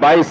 22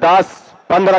10-15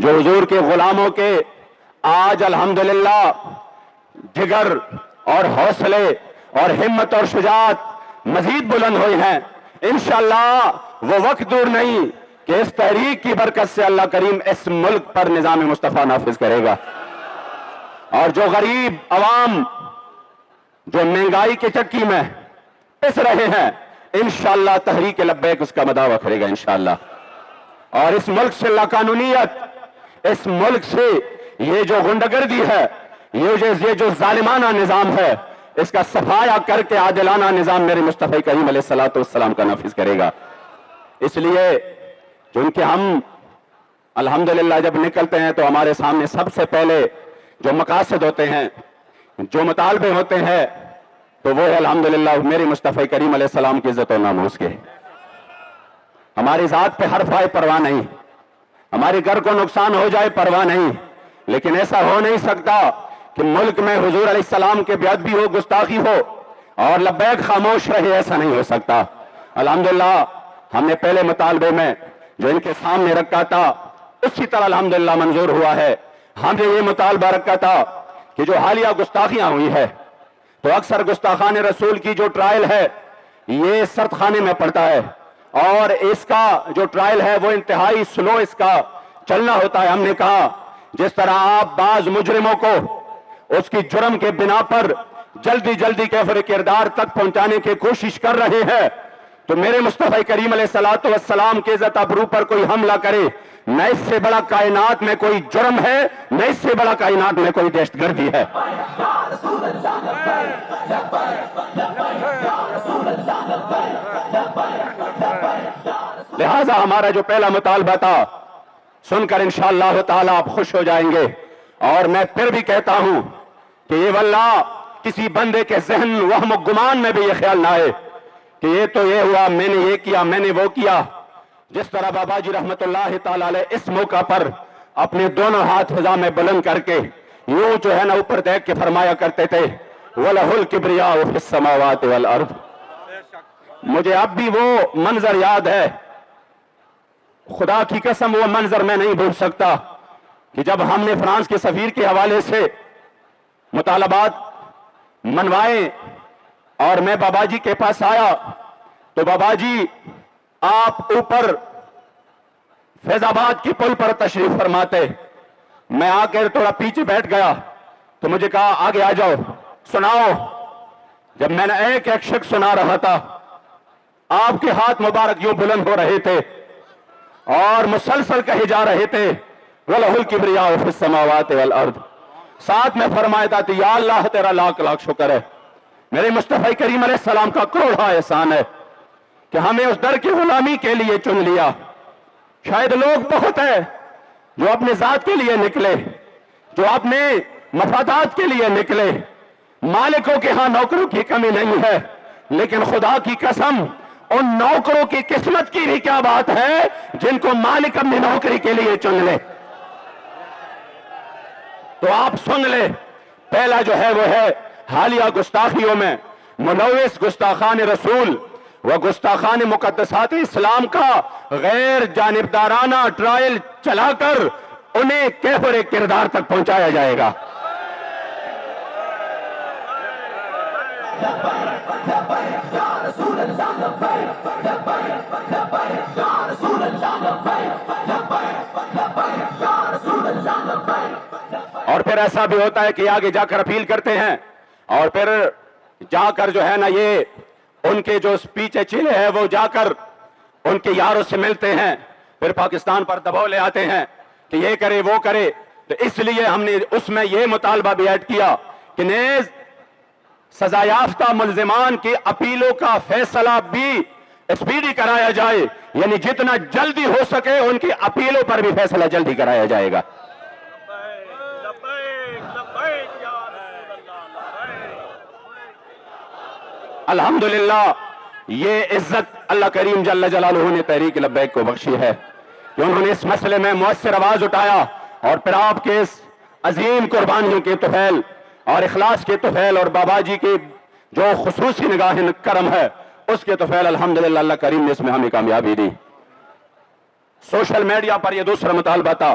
جو حضور کے غلاموں کے آج الحمدللہ جگر اور حوصلے اور ہمت اور شجاعت مزید بلند ہوئی ہیں، انشاءاللہ وہ وقت دور نہیں کہ اس تحریک کی برکت سے اللہ کریم اس ملک پر نظام مصطفیٰ نافذ کرے گا، اور جو غریب عوام جو مہنگائی کی چکی میں پس رہے ہیں، انشاءاللہ تحریک لبیک اس کا مداوع کرے گا انشاءاللہ، اور اس ملک سے لاقانونیت، اس ملک سے یہ جو غنڈگردی ہے، یہ جو ظالمانہ نظام ہے، اس کا صفایا کر کے عادلانہ نظام میرے مصطفی کریم علیہ السلام کا نافذ کرے گا۔ اس لیے چونکہ ہم الحمدللہ جب نکلتے ہیں تو ہمارے سامنے سب سے پہلے جو مقاصد ہوتے ہیں، جو مطالبے ہوتے ہیں، تو وہ ہے الحمدللہ میرے مصطفی کریم علیہ السلام کی عزت و ناموس کے۔ ہماری ذات پہ حرف آئے پرواہ نہیں، ہمارے گھر کو نقصان ہو جائے پرواہ نہیں، لیکن ایسا ہو نہیں سکتا کہ ملک میں حضور علیہ السلام کے بے ادبی ہو، گستاخی ہو اور لبیک خاموش رہے، ایسا نہیں ہو سکتا۔ الحمدللہ ہم نے پہلے مطالبے میں جو ان کے سامنے رکھا تھا اسی طرح الحمدللہ منظور ہوا ہے۔ ہم نے یہ مطالبہ رکھا تھا کہ جو حالیہ گستاخیاں ہوئی ہے، تو اکثر گستاخان رسول کی جو ٹرائل ہے یہ سرد خانے میں پڑتا ہے، اور اس کا جو ٹرائل ہے وہ انتہائی سلو اس کا چلنا ہوتا ہے۔ ہم نے کہا جس طرح آپ بعض مجرموں کو اس کی جرم کے بنا پر جلدی جلدی کیفر کردار تک پہنچانے کی کوشش کر رہے ہیں، تو میرے مصطفی کریم علیہ السلام کے عزت ابرو پر کوئی حملہ کرے، نہ اس سے بڑا کائنات میں کوئی جرم ہے، نہ اس سے بڑا کائنات میں کوئی دہشت گردی ہے۔ لہذا ہمارا جو پہلا مطالبہ تھا سن کر انشاءاللہ تعالی آپ خوش ہو جائیں گے، اور میں پھر بھی کہتا ہوں کہ یہ واللہ کسی بندے کے ذہن وہم و گمان میں بھی یہ خیال نہ آئے کہ یہ تو یہ ہوا، میں نے یہ کیا، میں نے وہ کیا۔ جس طرح بابا جی رحمت اللہ تعالی علیہ اس موقع پر اپنے دونوں ہاتھ فضا میں بلند کر کے یوں جو ہے نا اوپر دیکھ کے فرمایا کرتے تھے وَلَهُ الْكِبْرِيَاءُ فِي السَّمَاوَاتِ وَالْأَرْضِ۔ مجھے اب بھی وہ منظر یاد ہے، خدا کی قسم وہ منظر میں نہیں بھول سکتا کہ جب ہم نے فرانس کے سفیر کے حوالے سے مطالبات منوائے اور میں بابا جی کے پاس آیا تو بابا جی آپ اوپر فیض آباد کی پل پر تشریف فرماتے، میں آ کر تھوڑا پیچھے بیٹھ گیا تو مجھے کہا آگے آ جاؤ سناؤ۔ جب میں نے ایک ایک شخص سنا رہا تھا آپ کے ہاتھ مبارک یوں بلند ہو رہے تھے اور مسلسل کہے جا رہے تھے وَلَهُ الْكِبْرِيَاءُ فِي السَّمَاوَاتِ وَالْأَرْضِ۔ ساتھ میں فرمایا تھا کہ یا اللہ تیرا لاکھ لاکھ شکر ہے، میرے مصطفی کریم علیہ السلام کا کروڑا احسان ہے کہ ہمیں اس در کی غلامی کے لیے چن لیا۔ شاید لوگ بہت ہیں جو اپنے ذات کے لیے نکلے، جو اپنے مفادات کے لیے نکلے، مالکوں کے ہاں نوکروں کی کمی نہیں ہے، لیکن خدا کی قسم ان نوکروں کی قسمت کی بھی کیا بات ہے جن کو مالک اپنی نوکری کے لیے چن لے۔ تو آپ سن لے، پہلا جو ہے وہ ہے حالیہ گستاخیوں میں ملوث گستاخان رسول و گستاخان مقدسات اسلام کا غیر جانبدارانہ ٹرائل چلا کر انہیں کیفر کردار تک پہنچایا جائے گا۔ اور پھر ایسا بھی ہوتا ہے کہ آگے جا کر اپیل کرتے ہیں اور پھر جا کر جو ہے نا یہ ان کے جو پیچھے چلے ہیں وہ جا کر ان کے یاروں سے ملتے ہیں، پھر پاکستان پر دباؤ لے آتے ہیں کہ یہ کرے وہ کرے۔ تو اس لیے ہم نے اس میں یہ مطالبہ بھی ایڈ کیا کہ نیز سزا یافتہ ملزمان کی اپیلوں کا فیصلہ بھی اسپیڈی کرایا جائے، یعنی جتنا جلدی ہو سکے ان کی اپیلوں پر بھی فیصلہ جلدی کرایا جائے گا۔ الحمدللہ یہ عزت اللہ کریم جل جلالہ نے تحریک لبیک کو بخشی ہے کہ انہوں نے اس مسئلے میں مؤثر آواز اٹھایا، اور پھر آپ کے اس عظیم قربانیوں کے طفیل اور اخلاص کے طفیل اور بابا جی کی جو خصوصی نگاہ کرم ہے اس کے طفیل الحمدللہ اللہ کریم نے اس میں ہمیں کامیابی دی۔ سوشل میڈیا پر یہ دوسرا مطالبہ تھا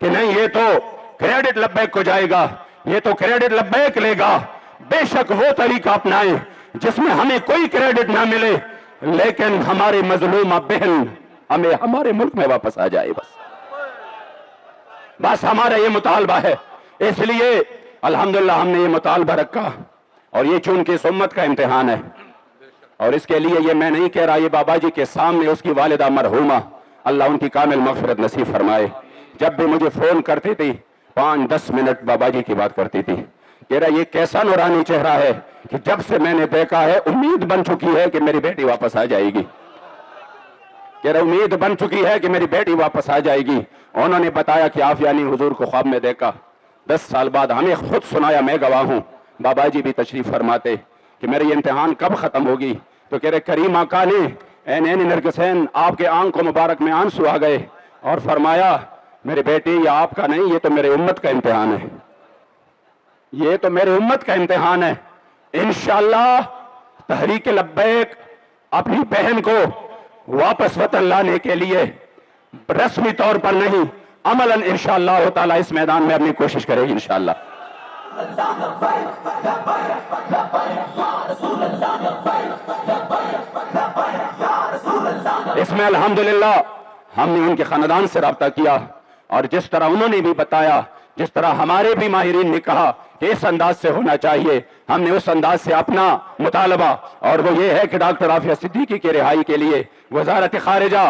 کہ نہیں یہ تو کریڈٹ لبیک کو جائے گا، یہ تو کریڈٹ لبیک لے گا، بے شک وہ طریقہ اپنائیں جس میں ہمیں کوئی کریڈٹ نہ ملے لیکن ہماری مظلومہ بہن ہمیں ہمارے ملک میں واپس آ جائے، بس ہمارا یہ مطالبہ ہے۔ اس لیے الحمدللہ ہم نے یہ مطالبہ رکھا، اور یہ چونکہ اس امت کا امتحان ہے، اور اس کے لیے یہ میں نہیں کہہ رہا، یہ بابا جی کے سامنے اس کی والدہ مرحومہ اللہ ان کی کامل مغفرت نصیب فرمائے، جب بھی مجھے فون کرتی تھی 5-10 منٹ بابا جی کی بات کرتی تھی، کہہ رہا یہ کیسا نورانی چہرہ ہے کہ جب سے میں نے دیکھا ہے امید بن چکی ہے کہ میری بیٹی واپس آ جائے گی، کہہ رہا امید بن چکی ہے کہ میری بیٹی واپس آ جائے گی۔ انہوں نے بتایا کہ عافیانی حضور کو خواب میں دیکھا، 10 سال بعد ہمیں خود سنایا، میں گواہ ہوں، بابا جی بھی تشریف فرماتے کہ میرے امتحان کب ختم ہوگی، تو کہہ رہے کریم آقا نے عین نرگسین آپ کے آنکھوں مبارک میں آنسو آ گئے اور فرمایا میرے بیٹی یہ آپ کا نہیں، یہ تو میرے امت کا امتحان ہے، یہ تو میرے امت کا امتحان ہے۔ انشاءاللہ تحریک لبیک اپنی بہن کو واپس وطن لانے کے لیے رسمی طور پر نہیں عملاً انشاءاللہ تعالی اس میدان میں اپنی کوشش کرے گی انشاءاللہ۔ اس میں الحمدللہ ہم نے ان کے خاندان سے رابطہ کیا، اور جس طرح انہوں نے بھی بتایا، جس طرح ہمارے بھی ماہرین نے کہا کہ اس انداز سے ہونا چاہیے، ہم نے اس انداز سے اپنا مطالبہ، اور وہ یہ ہے کہ ڈاکٹر عافیہ صدیقی کی رہائی کے لیے وزارت خارجہ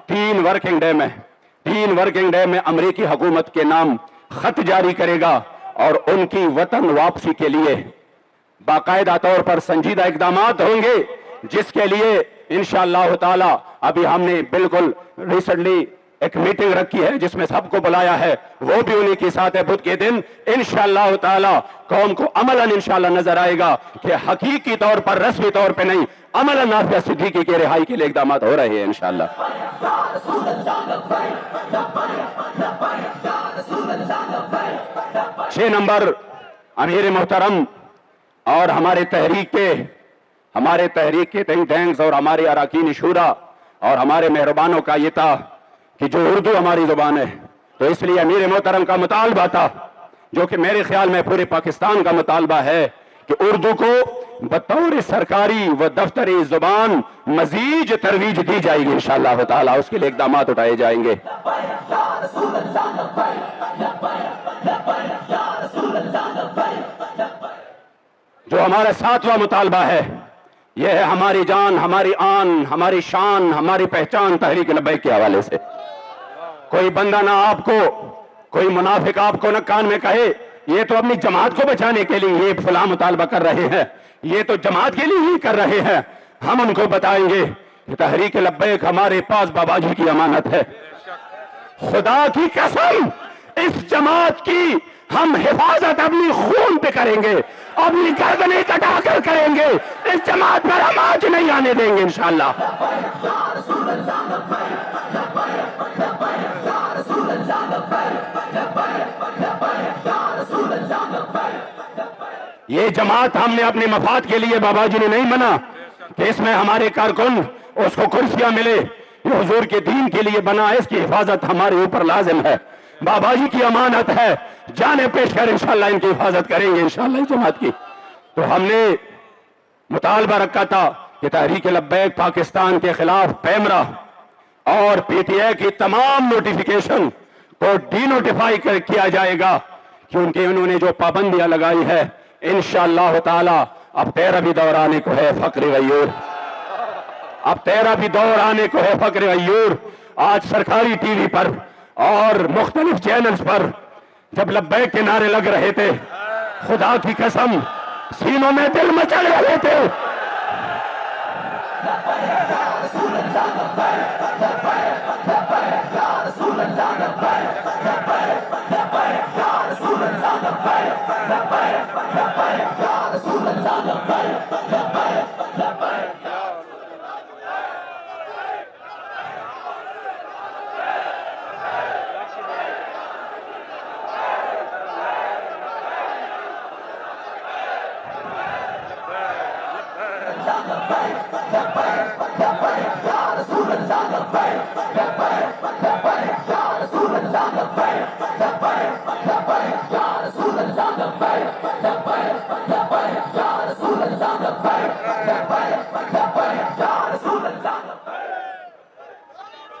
3 ورکنگ ڈے میں امریکی حکومت کے نام خط جاری کرے گا، اور ان کی وطن واپسی کے لیے باقاعدہ طور پر سنجیدہ اقدامات ہوں گے، جس کے لیے انشاءاللہ تعالی ابھی ہم نے بالکل ریسنٹلی ایک میٹنگ رکھی ہے جس میں سب کو بلایا ہے، وہ بھی انہی کے ساتھ ہے بدھ کے دن انشاءاللہ تعالی قوم کو عملاً انشاءاللہ نظر آئے گا کہ حقیقی طور پر رسمی طور پہ نہیں عملاً عافیہ صدیقی کے رہائی کے لیے اقدامات ہو رہے ہیں انشاءاللہ۔ 6 نمبر امیر محترم اور ہمارے تحریک کے تھنک ٹینکس اور ہمارے اراکین شورا اور ہمارے مہربانوں کا یہ تھا کہ جو اردو ہماری زبان ہے، تو اس لیے امیر محترم کا مطالبہ تھا، جو کہ میرے خیال میں پورے پاکستان کا مطالبہ ہے، کہ اردو کو بطور سرکاری و دفتری زبان مزید ترویج دی جائے گی انشاءاللہ تعالی، اس کے لیے اقدامات اٹھائے جائیں گے۔ جو ہمارا 7واں مطالبہ ہے، یہ ہے ہماری جان، ہماری آن، ہماری شان، ہماری پہچان تحریک لبیک کے حوالے سے۔ کوئی بندہ نہ آپ کو، کوئی منافق آپ کو نہ کان میں کہے یہ تو اپنی جماعت کو بچانے کے لیے یہ فلاں مطالبہ کر رہے ہیں، یہ تو جماعت کے لیے ہی کر رہے ہیں۔ ہم ان کو بتائیں گے کہ تحریک لبیک ہمارے پاس بابا جی کی امانت ہے، خدا کی قسم اس جماعت کی ہم حفاظت اپنی خون پہ کریں گے، اپنی گردنیں کٹا کر کریں گے، اس جماعت پر ہم آج نہیں آنے دیں گے انشاءاللہ۔ یہ جماعت ہم نے اپنے مفاد کے لیے، بابا جی نے نہیں منا کہ اس میں ہمارے کارکن اس کو کرسیاں ملے، یہ حضور کے دین کے لیے بنا ہے، اس کی حفاظت ہمارے اوپر لازم ہے، بابا جی کی امانت ہے، جانیں پیش کر انشاءاللہ ان کی حفاظت کریں گے انشاءاللہ اس جماعت کی۔ تو ہم نے مطالبہ رکھا تھا کہ تحریک لبیک پاکستان کے خلاف پیمرا اور پی ٹی اے کی تمام نوٹیفیکیشن کو ڈی نوٹیفائی کیا جائے گا، کیونکہ انہوں نے جو پابندیاں لگائی ہے انشاءاللہ تعالی اب 13ویں دور آنے کو ہے فقر غیور، اب 13ویں دور آنے کو ہے فقر غیور۔ آج سرکاری ٹی وی پر اور مختلف چینلز پر جب لبیک کے نعرے لگ رہے تھے، خدا کی قسم سینوں میں دل مچل رہے تھے۔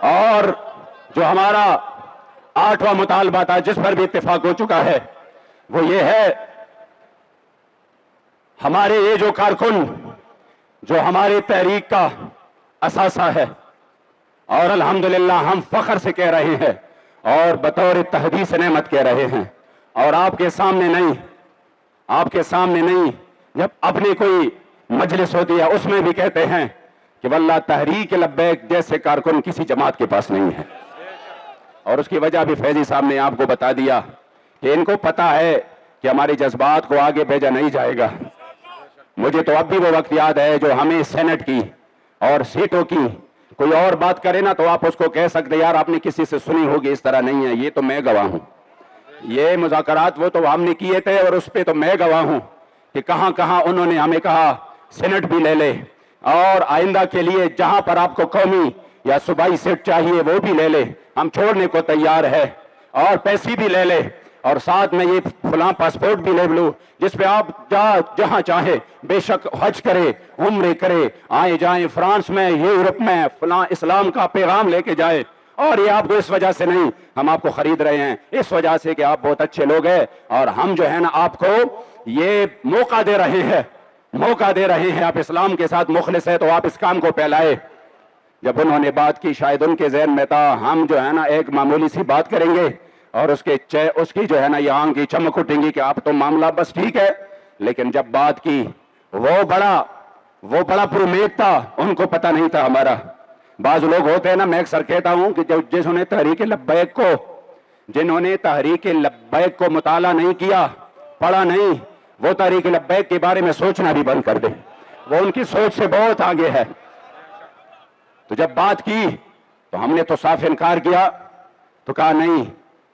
اور جو ہمارا 8واں مطالبہ تھا جس پر بھی اتفاق ہو چکا ہے وہ یہ ہے، ہمارے یہ جو کارکن جو ہماری تحریک کا اثاثہ ہے، اور الحمدللہ ہم فخر سے کہہ رہے ہیں اور بطور تحدیث نعمت کہہ رہے ہیں، اور آپ کے سامنے نہیں جب اپنی کوئی مجلس ہوتی ہے اس میں بھی کہتے ہیں کہ واللہ تحریک لبیک جیسے کارکن کسی جماعت کے پاس نہیں ہے۔ اور اس کی وجہ بھی فیضی صاحب نے آپ کو بتا دیا کہ ان کو پتا ہے کہ ہمارے جذبات کو آگے بھیجا نہیں جائے گا۔ مجھے تو اب بھی وہ وقت یاد ہے جو ہمیں سینٹ کی اور سیٹوں کی کوئی اور بات کرے نا تو آپ اس کو کہہ سکتے یار آپ نے کسی سے سنی ہوگی، اس طرح نہیں ہے، یہ تو میں گواہ ہوں۔ یہ مذاکرات وہ تو ہم نے کیے تھے اور اس پہ تو میں گواہ ہوں کہ کہاں کہاں انہوں نے ہمیں کہا سینٹ بھی لے لے، اور آئندہ کے لیے جہاں پر آپ کو قومی یا صوبائی سیٹ چاہیے وہ بھی لے لے، ہم چھوڑنے کو تیار ہے، اور پیسے بھی لے لے، اور ساتھ میں یہ فلاں پاسپورٹ بھی لے لو جس پہ آپ جہاں چاہے بے شک حج کرے، عمرے کرے، آئے جائیں فرانس میں، یورپ میں، فلاں اسلام کا پیغام لے کے جائے۔ اور یہ آپ کو اس وجہ سے نہیں، ہم آپ کو خرید رہے ہیں اس وجہ سے کہ آپ بہت اچھے لوگ ہیں، اور ہم جو ہے نا آپ کو یہ موقع دے رہے ہیں، آپ اسلام کے ساتھ مخلص ہے تو آپ اس کام کو پھیلائے۔ جب انہوں نے بات کی شاید ان کے ذہن میں تھا ہم جو ہے نا ایک معمولی سی بات کریں گے اور اس کی جو ہے نا یہ آنکھ کی چمک اٹھیں گی کہ آپ تو معاملہ بس ٹھیک ہے، لیکن جب بات کی وہ بڑا پرامید تھا، ان کو پتہ نہیں تھا ہمارا۔ بعض لوگ ہوتے ہیں نا، میں اکثر کہتا ہوں کہ جنہوں نے تحریک لبیک کو مطالعہ نہیں کیا، پڑھا نہیں، وہ تحریک لبیک کے بارے میں سوچنا بھی بند کر دے، وہ ان کی سوچ سے بہت آگے ہے۔ تو جب بات کی تو ہم نے تو صاف انکار کیا، تو کہا نہیں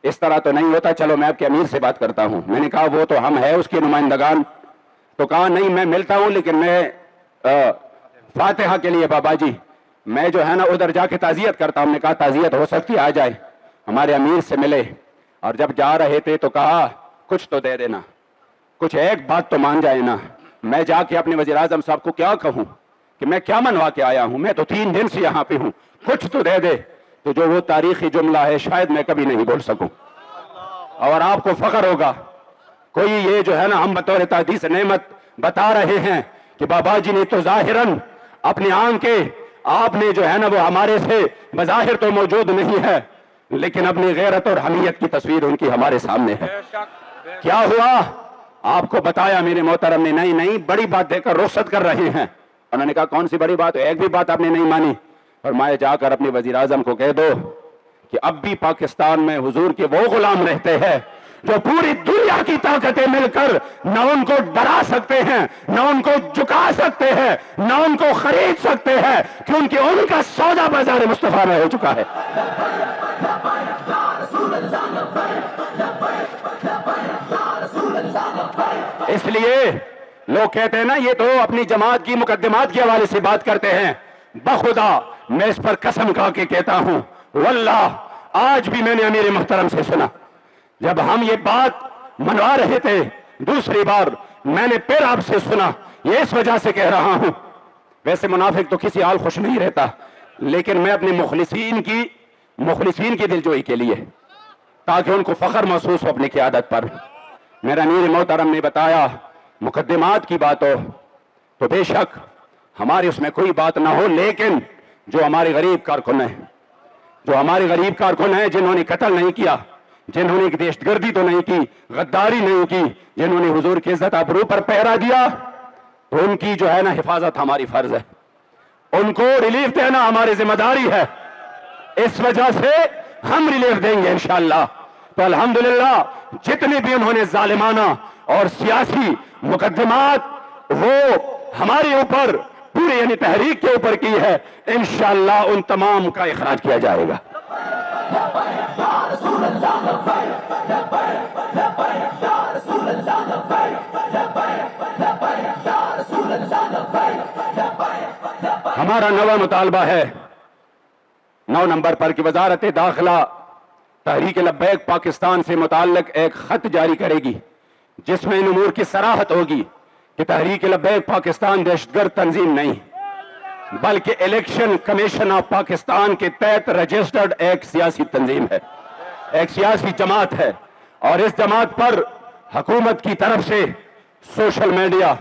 اس طرح تو نہیں ہوتا، چلو میں آپ کے امیر سے بات کرتا ہوں۔ میں نے کہا وہ تو ہم ہے اس کے نمائندگان، تو کہا نہیں میں ملتا ہوں لیکن میں فاتحہ کے لیے بابا جی میں جو ہے نا ادھر جا کے تعزیت کرتا ہوں۔ ہم نے کہا تعزیت ہو سکتی آ جائے، ہمارے امیر سے ملے، اور جب جا رہے تھے تو کہا کچھ تو دے دینا، کچھ ایک بات تو مان جائے نا۔ میں جا کے اپنے وزیر اعظم صاحب کو کیا کہوں کہ میں کیا منوا کے آیا ہوں، میں تو 3 دن سے یہاں پہ ہوں، کچھ تو دے دے۔ تو جو وہ تاریخی جملہ ہے شاید میں کبھی نہیں بول سکوں، اور آپ کو فخر ہوگا۔ کوئی یہ جو ہے نا ہم بطور تحدیث نعمت بتا رہے ہیں کہ بابا جی نے تو ظاہراً اپنی آنکھ کے آپ نے جو ہے نا وہ ہمارے سے بظاہر تو موجود نہیں ہے، لیکن اپنی غیرت اور حمیت کی تصویر ان کی ہمارے سامنے ہے۔ کیا ہوا آپ کو بتایا میرے محترم نے، نہیں بڑی بات دے کر رخصت کر رہے ہیں۔ انہوں نے کہا کون سی بڑی بات؟ ایک بھی بات آپ نے نہیں مانی۔ فرمایا جا کر اپنے وزیر اعظم کو کہہ دو کہ اب بھی پاکستان میں حضور کے وہ غلام رہتے ہیں جو پوری دنیا کی طاقتیں مل کر نہ ان کو ڈرا سکتے ہیں، نہ ان کو جھکا سکتے ہیں، نہ ان کو خرید سکتے ہیں، کیونکہ ان کا سودا بازار مصطفیٰ میں ہو چکا ہے۔ اس لیے لوگ کہتے ہیں نا یہ تو اپنی جماعت کی مقدمات کے حوالے سے بات کرتے ہیں، بخدا میں اس پر قسم کھا کے کہتا ہوں واللہ آج بھی میں نے امیر محترم سے سنا جب ہم یہ بات منوا رہے تھے، دوسری بار میں نے پھر آپ سے سنا، یہ اس وجہ سے کہہ رہا ہوں، ویسے منافق تو کسی حال خوش نہیں رہتا، لیکن میں اپنے مخلصین کی دلجوئی کے لیے تاکہ ان کو فخر محسوس ہو اپنی قیادت پر۔ میرا امیر محترم نے بتایا مقدمات کی بات ہو تو بے شک ہماری اس میں کوئی بات نہ ہو، لیکن جو ہمارے غریب کارکن ہیں جنہوں نے قتل نہیں کیا، جنہوں نے دہشت گردی تو نہیں کی، غداری نہیں کی، جنہوں نے حضور کی عزت آبرو پر پہرا دیا، تو ان کی جو ہے نا حفاظت ہماری فرض ہے، ان کو ریلیف دینا ہماری ذمہ داری ہے۔ اس وجہ سے ہم ریلیف دیں گے انشاءاللہ۔ تو الحمدللہ جتنے بھی انہوں نے ظالمانہ اور سیاسی مقدمات وہ ہمارے اوپر پورے یعنی تحریک کے اوپر کی ہے، انشاءاللہ ان تمام کا اخراج کیا جائے گا۔ ہمارا 9واں مطالبہ ہے 9 نمبر پر کہ وزارت داخلہ تحریک لبیک پاکستان سے متعلق ایک خط جاری کرے گی جس میں ان امور کی صراحت ہوگی کہ تحریک لبیک پاکستان دہشت گرد تنظیم نہیں بلکہ الیکشن کمیشن آف پاکستان کے تحت رجسٹرڈ ایک سیاسی تنظیم ہے، ایک سیاسی جماعت ہے، اور اس جماعت پر حکومت کی طرف سے سوشل میڈیا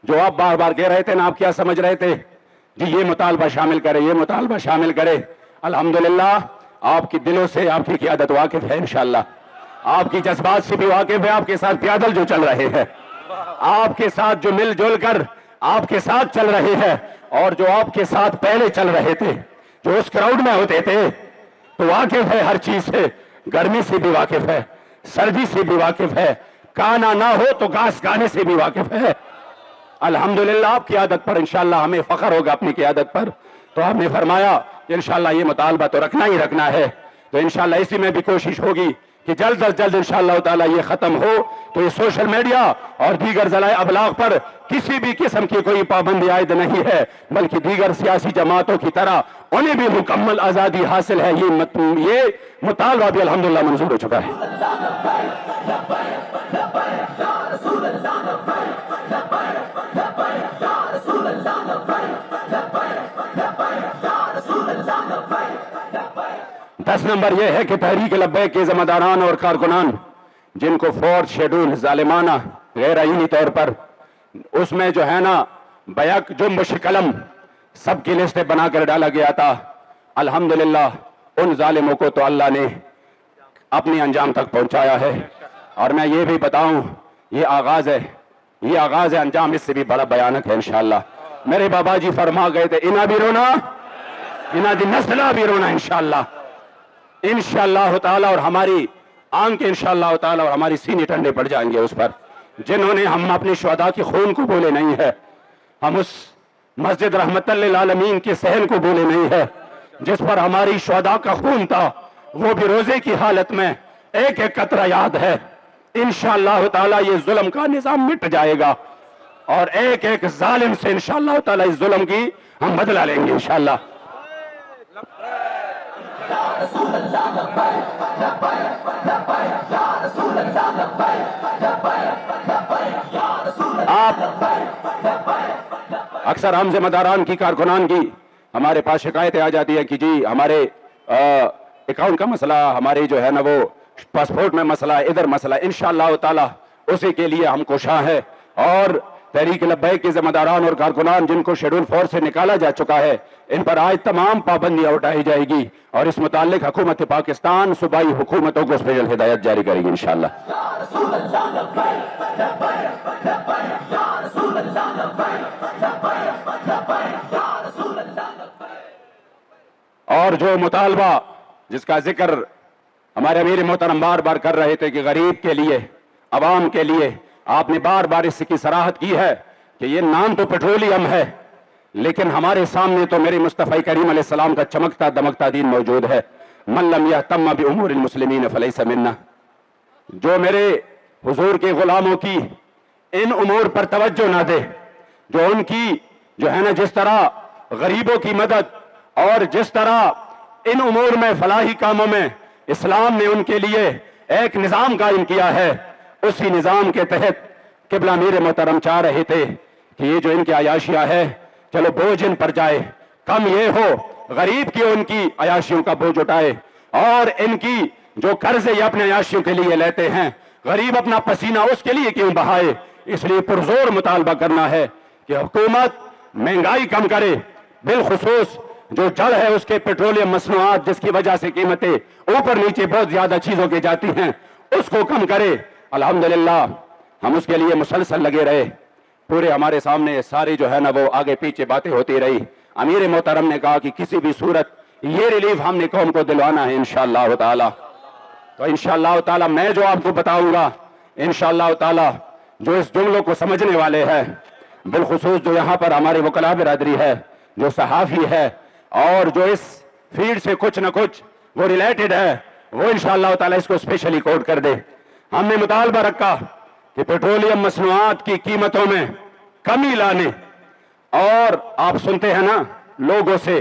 جو آپ بار بار کہہ رہے تھے نا، آپ کیا سمجھ رہے تھے جی یہ مطالبہ شامل کرے، یہ مطالبہ شامل کرے، الحمدللہ آپ کی دلوں سے آپ کی قیادت واقف ہے، انشاءاللہ آپ کی جذبات سے بھی واقف ہے، آپ کے ساتھ پیادل جو چل رہے ہیں، آپ کے ساتھ جو مل جل کر آپ کے ساتھ چل رہے ہیں، اور جو آپ کے ساتھ پہلے چل رہے تھے، جو اس کراؤڈ میں ہوتے تھے، تو واقف ہے ہر چیز سے، گرمی سے بھی واقف ہے، سردی سے بھی واقف ہے، کانا نہ ہو تو گھاس گانے سے بھی واقف ہے۔ الحمدللہ آپ کی قیادت پر انشاءاللہ ہمیں فخر ہوگا اپنی قیادت پر۔ تو آپ نے فرمایا کہ انشاءاللہ یہ مطالبہ تو رکھنا ہی رکھنا ہے، تو انشاءاللہ اسی میں بھی کوشش ہوگی کہ جلد از جلد انشاءاللہ تعالی یہ ختم ہو، تو یہ سوشل میڈیا اور دیگر ذرائع ابلاغ پر کسی بھی قسم کی کوئی پابندی عائد نہیں ہے، بلکہ دیگر سیاسی جماعتوں کی طرح انہیں بھی مکمل آزادی حاصل ہے۔ یہ مطالبہ بھی الحمدللہ منظور ہو چکا ہے۔ دس نمبر یہ ہے کہ تحریک لبیک کے ذمہ داران اور کارکنان جن کو فورتھ شیڈول ظالمانہ غیر آئینی طور پر اس میں جو ہے نا بیک جنبش قلم سب کی لسٹیں بنا کر ڈالا گیا تھا، الحمدللہ ان ظالموں کو تو اللہ نے اپنی انجام تک پہنچایا ہے۔ اور میں یہ بھی بتاؤں یہ آغاز ہے، یہ آغاز ہے، انجام اس سے بھی بڑا بھیانک ہے انشاءاللہ۔ میرے بابا جی فرما گئے تھے انہاں بھی رونا، انہاں دی نسلہ بھی رونا انشاءاللہ، انشاءاللہ تعالی، اور ہماری آنکھ انشاءاللہ تعالی اور ہماری سینے ٹھنڈے پڑ جائیں گے اس پر جنہوں نے ہم اپنے شہداء کی خون کو بولے نہیں ہے، ہم اس مسجد رحمت للعالمین کے صحن کو بولے نہیں ہے جس پر ہماری شہداء کا خون تھا، وہ بھی روزے کی حالت میں ایک ایک قطرہ یاد ہے۔ انشاءاللہ تعالی یہ ظلم کا نظام مٹ جائے گا اور ایک ایک ظالم سے انشاءاللہ تعالی اس ظلم کی ہم بدلہ لیں گے انشاءاللہ۔ آپ اکثر ہم ذمہ داران کی کارکنان کی ہمارے پاس شکایتیں آ جاتی ہے کہ جی ہمارے اکاؤنٹ کا مسئلہ، ہمارے جو ہے نا وہ پاسپورٹ میں مسئلہ، ادھر مسئلہ، انشاءاللہ تعالی اسی کے لیے ہم کوشاں ہیں۔ اور تحریک لبیک کے ذمہ داران اور کارکنان جن کو شیڈول 4 سے نکالا جا چکا ہے، ان پر آج تمام پابندیاں اٹھائی جائے گی، اور اس متعلق حکومت پاکستان صوبائی حکومتوں کو اسپیشل ہدایت جاری کرے گی انشاءاللہ۔ اور جو مطالبہ جس کا ذکر ہمارے امیر محترم بار بار کر رہے تھے کہ غریب کے لیے، عوام کے لیے، آپ نے بار بار اس کی صراحت کی ہے کہ یہ نام تو پیٹرولیم ہے لیکن ہمارے سامنے تو میرے مصطفی کریم علیہ السلام کا چمکتا دمکتا دین موجود ہے۔ من لم یہتم بامور المسلمین فلیس منا، جو میرے حضور کے غلاموں کی ان امور پر توجہ نہ دے، جو ان کی جو ہے نا جس طرح غریبوں کی مدد اور جس طرح ان امور میں فلاحی کاموں میں اسلام نے ان کے لیے ایک نظام قائم کیا ہے، اسی نظام کے تحت قبلہ امیر محترم چاہ رہے تھے کہ یہ جو ان کی عیاشیاں ہے چلو بوجھ ان پر جائے، کم یہ ہو غریب کی ان کی عیاشیوں کا بوجھ اٹھائے، اور ان کی جو قرض یہ اپنے عیاشیوں کے لیے لیتے ہیں غریب اپنا پسینہ اس کے لیے کیوں بہائے۔ اس لیے پرزور مطالبہ کرنا ہے کہ حکومت مہنگائی کم کرے، بالخصوص جو جڑ ہے اس کے پیٹرولیم مصنوعات جس کی وجہ سے قیمتیں اوپر نیچے بہت زیادہ چیزوں کی جاتی ہیں اس کو کم کرے۔ الحمدللہ ہم اس کے لیے مسلسل لگے رہے، پورے ہمارے سامنے ساری جو ہے نا وہ آگے پیچھے باتیں ہوتی رہی۔ امیر محترم نے کہا کہ کسی بھی صورت یہ ریلیف ہم نے قوم کو دلوانا ہے انشاءاللہ تعالی۔ تو انشاءاللہ تعالی میں جو آپ کو بتاؤں گا انشاءاللہ تعالی جو اس جملوں کو سمجھنے والے ہیں، بالخصوص جو یہاں پر ہمارے وکلاء برادری ہے، جو صحافی ہے اور جو اس فیلڈ سے کچھ نہ کچھ وہ ریلیٹڈ ہے، وہ انشاءاللہ تعالی اس کو اسپیشلی کوٹ کر دے۔ ہم نے مطالبہ رکھا کہ پیٹرولیم مصنوعات کی قیمتوں میں کمی لانے، اور آپ سنتے ہیں نا لوگوں سے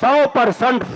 100%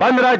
15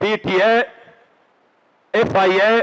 PTA, FIA,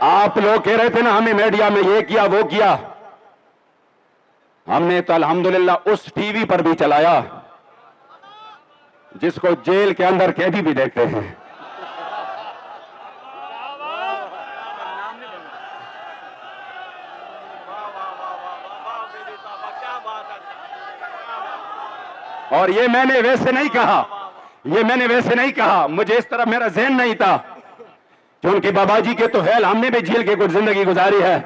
آپ لوگ کہہ رہے تھے نا ہمیں میڈیا میں یہ کیا وہ کیا، ہم نے تو الحمدللہ اس ٹی وی پر بھی چلایا جس کو جیل کے اندر قیدی بھی دیکھتے ہیں۔ اور یہ میں نے ویسے نہیں کہا، یہ میں نے ویسے نہیں کہا، مجھے اس طرح میرا ذہن نہیں تھا کہ ان کے بابا جی کے تو خیال ہم نے بھی جیل کے کچھ زندگی گزاری ہے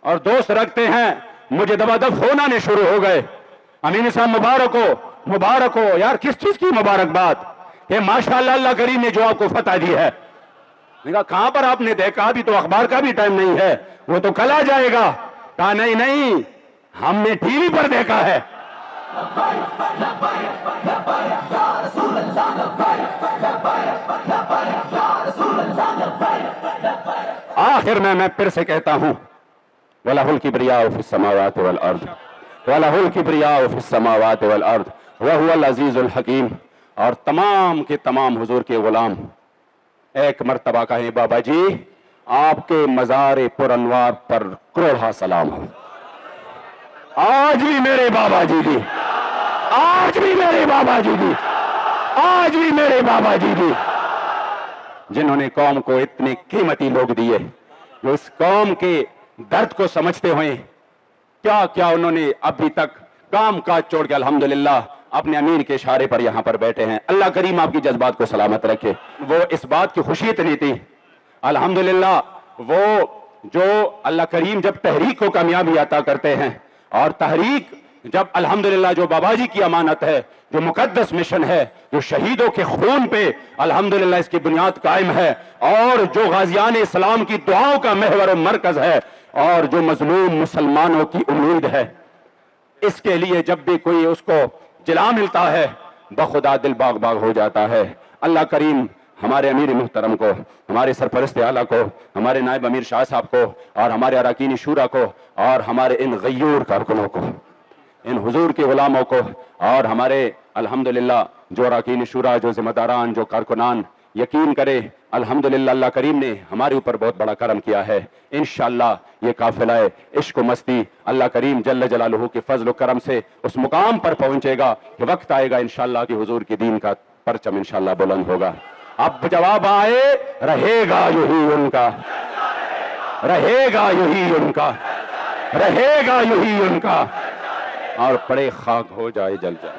اور دوست رکھتے ہیں، مجھے دبا دب فون آنے شروع ہو گئے، امین صاحب مبارک ہو یار، کس چیز کی مبارکباد کہ ماشاءاللہ اللہ کریم نے جو آپ کو فتح دی ہے۔ میں کہا کہاں پر آپ نے دیکھا، ابھی تو اخبار کا بھی ٹائم نہیں ہے، وہ تو کل آ جائے گا۔ کہا نہیں ہم نے ٹی وی پر دیکھا ہے۔ آخر میں پھر سے کہتا ہوں، وَلَهُ الْكِبْرِيَاءُ فِي السَّمَاوَاتِ وَالْأَرْضِ وَلَهُ الْكِبْرِيَاءُ فِي السَّمَاوَاتِ وَالْأَرْضِ وَهُوَ الْعَزِيزُ الْحَكِيمُ۔ اور تمام کے تمام حضور کے غلام ایک مرتبہ کہیں بابا جی آپ کے مزار پر انوار پر کروڑا سلام ہو۔ آج بھی میرے بابا جی دی، آج بھی میرے بابا جی دی، آج بھی میرے بابا جی دی، جنہوں نے قوم کو اتنے قیمتی لوگ دیے، جو اس قوم کے درد کو سمجھتے ہوئے کیا کیا انہوں نے ابھی تک کام کاج چھوڑ کے الحمدللہ اپنے امیر کے اشارے پر یہاں پر بیٹھے ہیں۔ اللہ کریم آپ کی جذبات کو سلامت رکھے۔ وہ اس بات کی خوشی اتنی تھی الحمدللہ، وہ جو اللہ کریم جب تحریک کو کامیابی عطا کرتے ہیں، اور تحریک جب الحمدللہ جو بابا جی کی امانت ہے، جو مقدس مشن ہے، جو شہیدوں کے خون پہ الحمدللہ اس کی بنیاد قائم ہے، اور جو غازیان اسلام کی دعاؤں کا محور و مرکز ہے، اور جو مظلوم مسلمانوں کی امید ہے، اس کے لیے جب بھی کوئی اس کو جلا ملتا ہے بخدا دل باغ باغ ہو جاتا ہے۔ اللہ کریم ہمارے امیر محترم کو، ہمارے سرپرست اعلیٰ کو، ہمارے نائب امیر شاہ صاحب کو، اور ہمارے اراکین شورا کو، اور ہمارے ان غیور کارکنوں کو، ان حضور کے غلاموں کو، اور ہمارے الحمدللہ جو اراکین شورا، جو ذمہ داران، جو کارکنان، یقین کرے الحمدللہ اللہ کریم نے ہمارے اوپر بہت بڑا کرم کیا ہے۔ انشاءاللہ یہ قافلہ عشق و مستی اللہ کریم جل جلالہ کے فضل و کرم سے اس مقام پر پہنچے گا کہ وقت آئے گا انشاءاللہ کہ حضور کی دین کا پرچم انشاءاللہ بلند ہوگا۔ اب جواب آئے رہے گا یہی ان کا، رہے گا یہی ان کا، رہے گا یہی ان کا، اور پڑے خاک ہو جائے جل جائے۔